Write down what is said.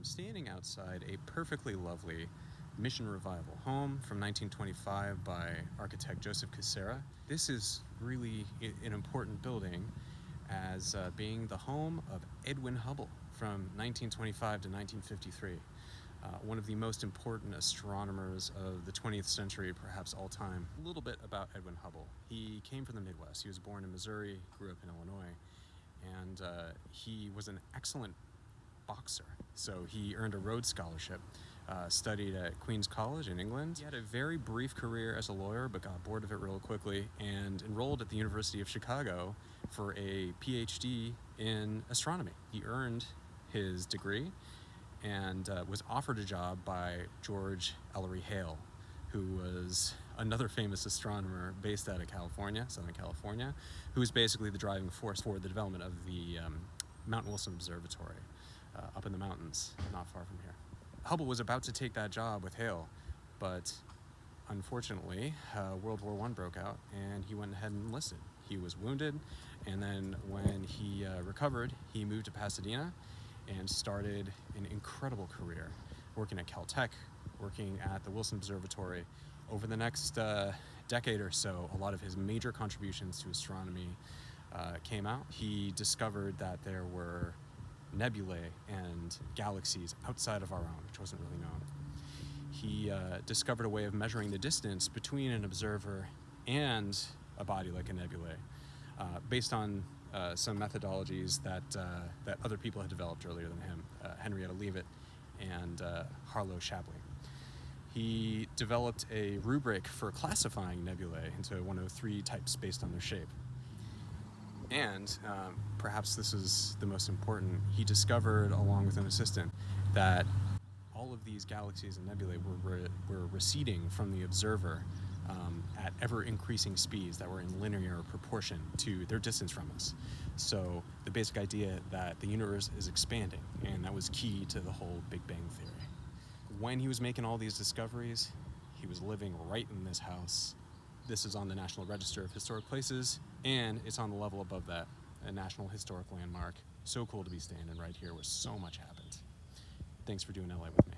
standing outside a perfectly lovely Mission Revival home from 1925 by architect Joseph Cassera. This is really an important building as being the home of Edwin Hubble from 1925 to 1953. One of the most important astronomers of the 20th century, perhaps all time. A little bit about Edwin Hubble. He came from the Midwest. He was born in Missouri, grew up in Illinois, and he was an excellent boxer. So he earned a Rhodes Scholarship, studied at Queen's College in England. He had a very brief career as a lawyer, but got bored of it real quickly and enrolled at the University of Chicago for a PhD in astronomy. He earned his degree and was offered a job by George Ellery Hale, who was another famous astronomer based out of California, Southern California, who was basically the driving force for the development of the Mount Wilson Observatory up in the mountains, not far from here. Hubble was about to take that job with Hale, but unfortunately, World War I broke out and he went ahead and enlisted. He was wounded, and then when he recovered, he moved to Pasadena and started an incredible career working at Caltech, working at the Wilson Observatory. Over the next decade or so, a lot of his major contributions to astronomy came out. He discovered that there were nebulae and galaxies outside of our own, which wasn't really known. He discovered a way of measuring the distance between an observer and a body like a nebula, based on some methodologies that other people had developed earlier than him, Henrietta Leavitt and Harlow Shapley. He developed a rubric for classifying nebulae into one of three types based on their shape. And perhaps this is the most important, he discovered, along with an assistant, that all of these galaxies and nebulae were receding from the observer at ever-increasing speeds that were in linear proportion to their distance from us. So the basic idea that the universe is expanding, and that was key to the whole Big Bang theory. When he was making all these discoveries, he was living right in this house. This is on the National Register of Historic Places, and it's on the level above that, a National Historic Landmark. So cool to be standing right here where so much happened. Thanks for doing LA with me.